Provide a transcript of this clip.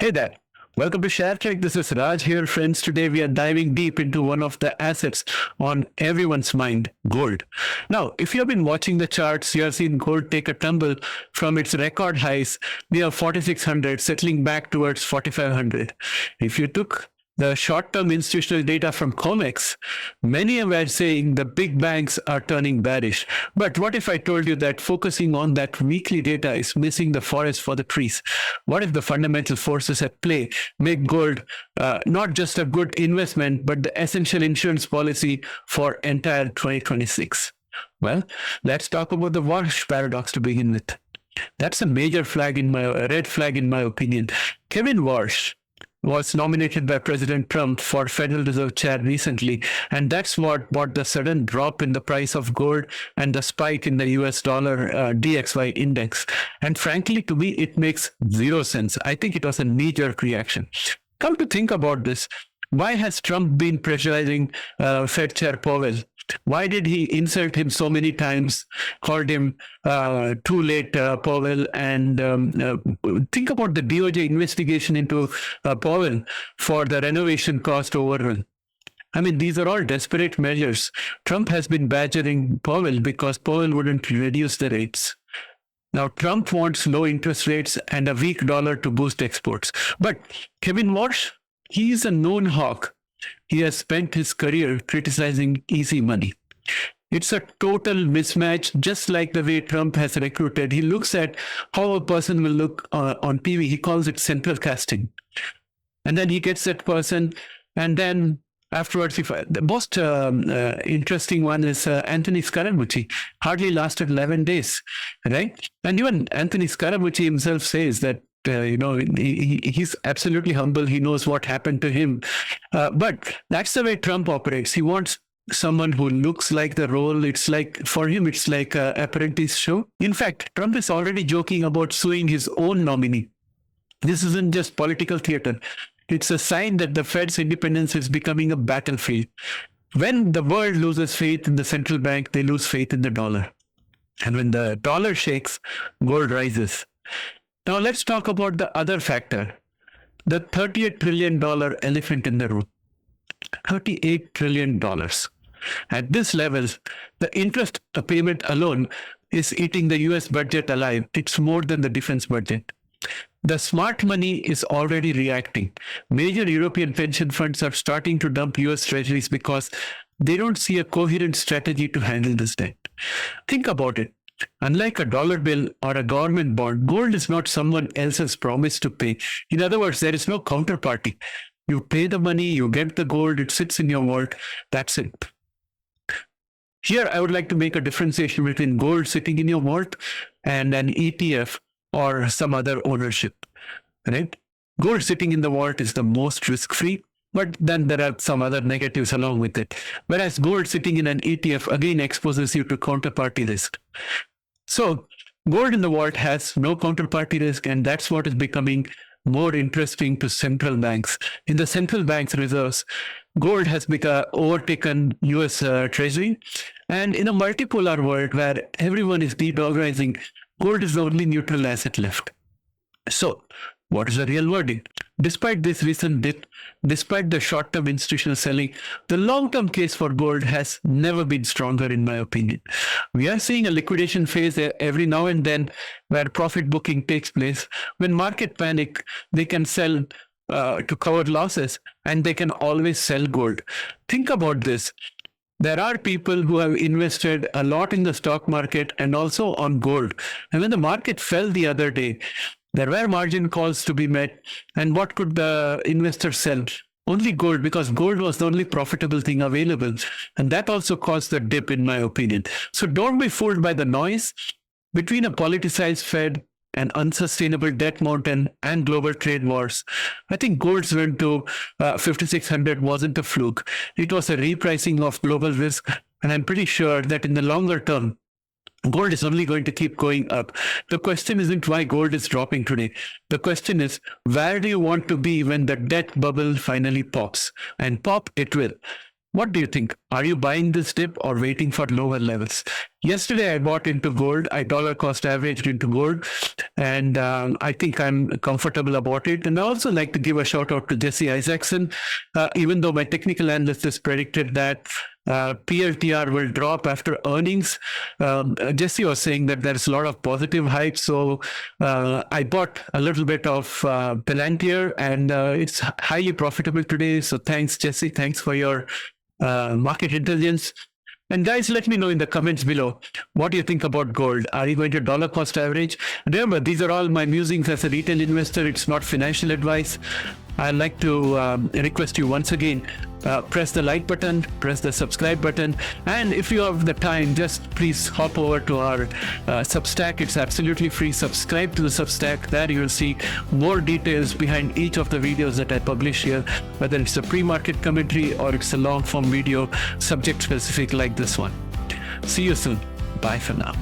Hey there. Welcome to ShareTreck. This is Raj here, friends. Today we are diving deep into one of the assets on everyone's mind, gold. Now, if you have been watching the charts, you have seen gold take a tumble from its record highs near 4,600, settling back towards 4,500. If you took the short-term institutional data from COMEX, many were saying the big banks are turning bearish. But what if I told you that focusing on that weekly data is missing the forest for the trees? What if the fundamental forces at play make gold not just a good investment, but the essential insurance policy for entire 2026? Well, let's talk about the Warsh paradox to begin with. That's a major red flag in my opinion. Kevin Warsh was nominated by President Trump for Federal Reserve Chair recently, and that's what brought the sudden drop in the price of gold and the spike in the US dollar DXY index. And frankly, to me, it makes zero sense. I think it was a knee-jerk reaction. Come to think about this, why has Trump been pressurizing Fed Chair Powell? Why did he insult him so many times, called him too late, Powell? And think about the DOJ investigation into Powell for the renovation cost overrun. I mean, these are all desperate measures. Trump has been badgering Powell because Powell wouldn't reduce the rates. Now, Trump wants low interest rates and a weak dollar to boost exports. But Kevin Warsh, he's a known hawk. He has spent his career criticizing easy money. It's a total mismatch, just like the way Trump has recruited. He looks at how a person will look on TV. He calls it central casting. And then he gets that person, and then afterwards, the most interesting one is Anthony Scaramucci. Hardly lasted 11 days, right? And even Anthony Scaramucci himself says that he's absolutely humble. He knows what happened to him. But that's the way Trump operates. He wants someone who looks like the role. It's like, for him, it's like an apprentice show. In fact, Trump is already joking about suing his own nominee. This isn't just political theater. It's a sign that the Fed's independence is becoming a battlefield. When the world loses faith in the central bank, they lose faith in the dollar. And when the dollar shakes, gold rises. Now let's talk about the other factor, the $38 trillion elephant in the room. $38 trillion. At this level, the interest payment alone is eating the US budget alive. It's more than the defense budget. The smart money is already reacting. Major European pension funds are starting to dump US treasuries because they don't see a coherent strategy to handle this debt. Think about it. Unlike a dollar bill or a government bond, gold is not someone else's promise to pay. In other words, there is no counterparty. You pay the money, you get the gold, it sits in your vault. That's it. Here, I would like to make a differentiation between gold sitting in your vault and an ETF or some other ownership. Right? Gold sitting in the vault is the most risk-free. But then there are some other negatives along with it. Whereas gold sitting in an ETF again exposes you to counterparty risk. So gold in the vault has no counterparty risk, and that's what is becoming more interesting to central banks. In the central bank's reserves, gold has overtaken US Treasury. And in a multipolar world where everyone is de-dollarizing, gold is the only neutral asset left. So what is the real verdict? Despite this recent dip, despite the short-term institutional selling, the long-term case for gold has never been stronger, in my opinion. We are seeing a liquidation phase every now and then where profit booking takes place. When market panic, they can sell to cover losses, and they can always sell gold. Think about this. There are people who have invested a lot in the stock market and also on gold. And when the market fell the other day, there were margin calls to be met. And what could the investor sell? Only gold, because gold was the only profitable thing available. And that also caused the dip, in my opinion. So don't be fooled by the noise. Between a politicized Fed, an unsustainable debt mountain, and global trade wars, I think gold's went to 5,600 wasn't a fluke. It was a repricing of global risk. And I'm pretty sure that in the longer term, gold is only going to keep going up. The question isn't why gold is dropping today. The question is, where do you want to be when the debt bubble finally pops? And pop it will. What do you think? Are you buying this dip or waiting for lower levels? Yesterday, I bought into gold. I dollar cost averaged into gold, and I think I'm comfortable about it. And I also like to give a shout out to Jesse Isaacson. Even though my technical analyst has predicted that PLTR will drop after earnings, Jesse was saying that there's a lot of positive hype. So I bought a little bit of Palantir, and it's highly profitable today. So thanks, Jesse. Thanks for your market intelligence. And guys, let me know in the comments below, what do you think about gold? Are you going to dollar cost average? Remember, these are all my musings as a retail investor. It's not financial advice. I'd like to request you once again, press the like button, press the subscribe button. And if you have the time, just please hop over to our Substack. It's absolutely free. Subscribe to the Substack. There you'll see more details behind each of the videos that I publish here, whether it's a pre-market commentary or it's a long form video, subject specific like this one. See you soon. Bye for now.